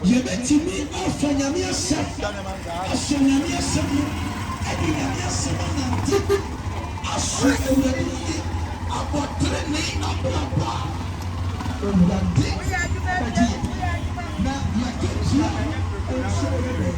Yebetimi afanyamia safi afanyamia safi adiyamia safi aswewani abotreni ababa owurade kaji na yaketia osewebe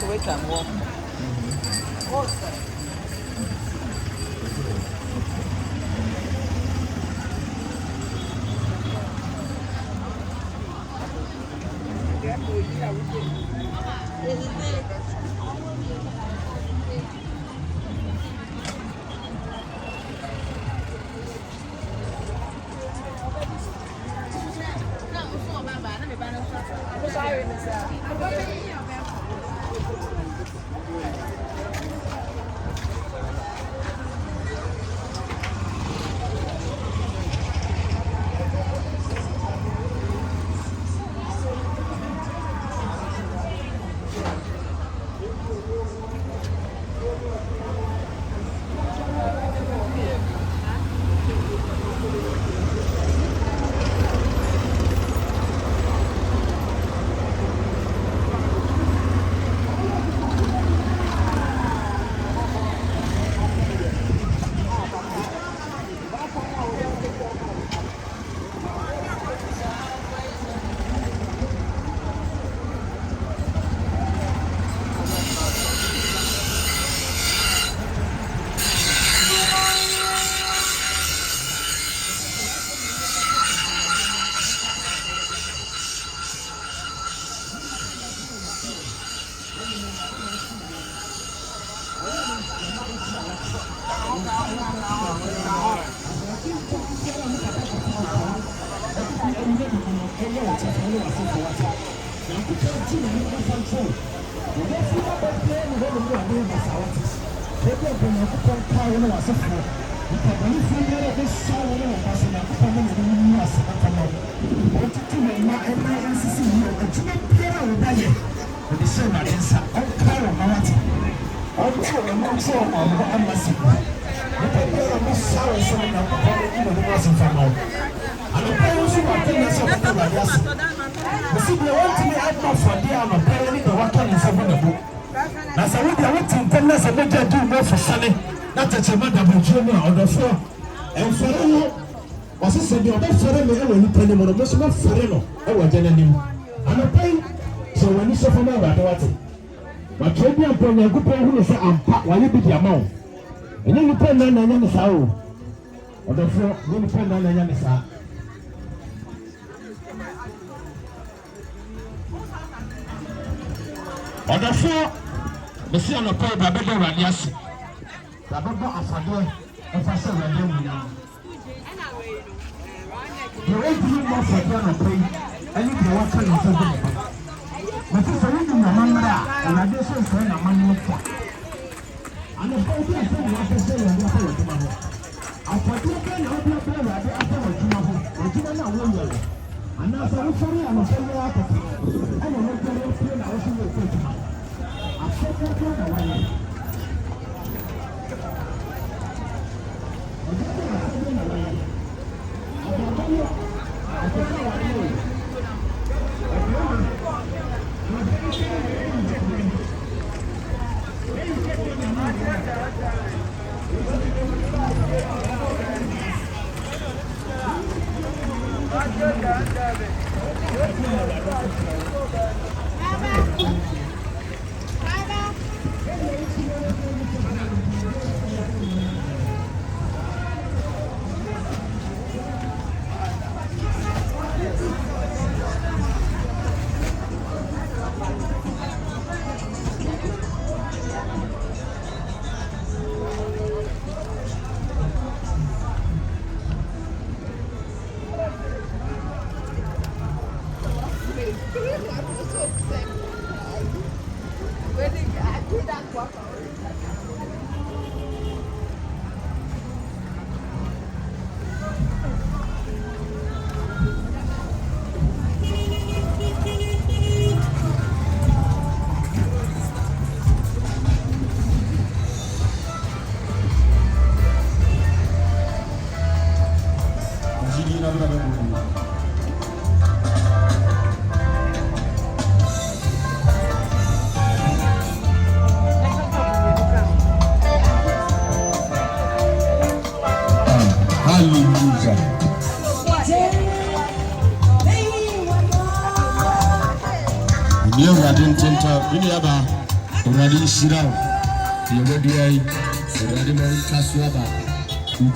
So we can walk.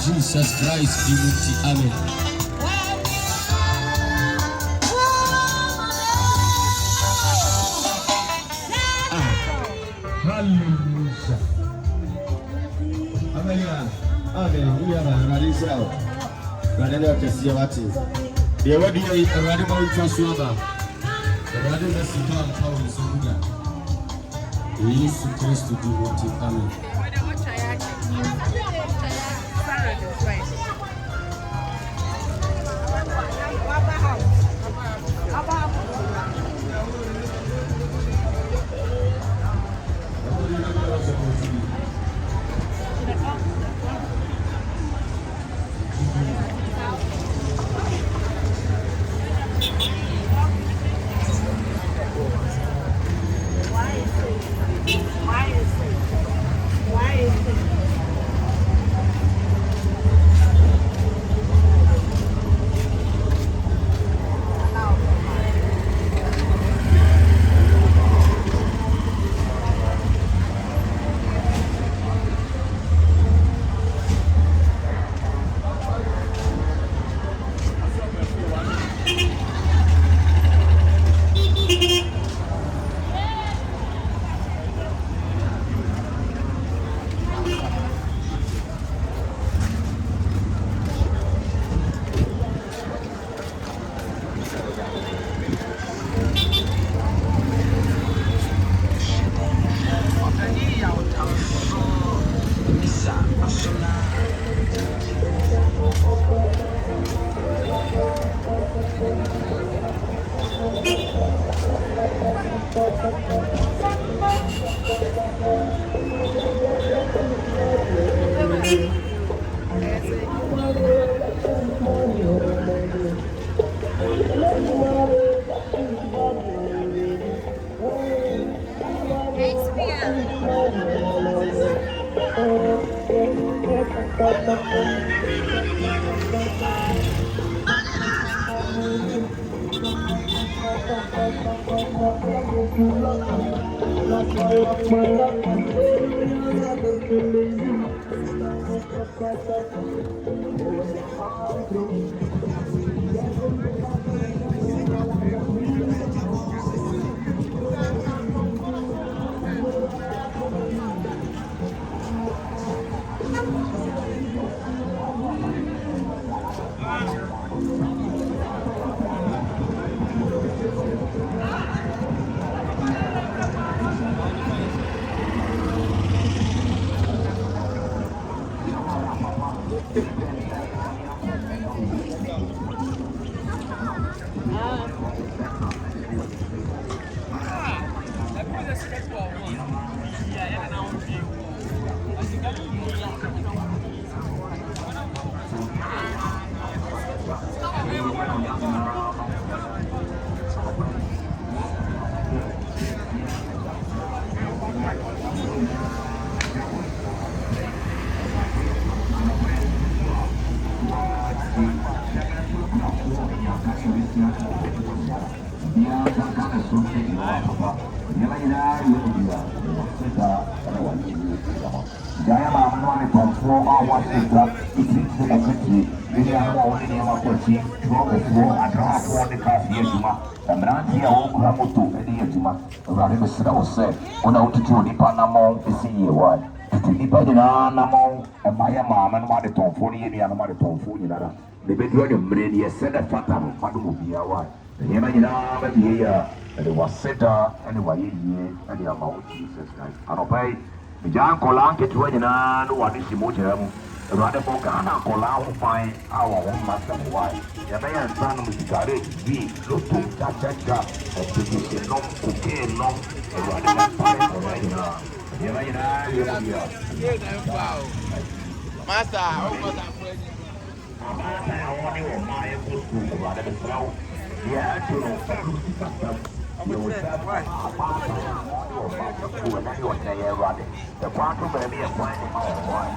Jesus Christ, unity, amen. Hallelujah. Amen. Amen. We are ready now. Ready to see what is. The word here is ready to trust you. Ready to see how power is on you. We used to trust to do what is amen. Yemina, but the was setter anyway, and the amount Jesus Christ. And obey the Jan Colanke to Edina, what is the motor? Rather for Ghana, Colau find our own master wife. The man son with the garage, we look to Chacha, and to be no cocaine, no, and rather find for Edina. Yemina, Master, almost afraid. I want to buy a good school rather than slow. Yeah, you know, you will have the quantum baby and finding all right.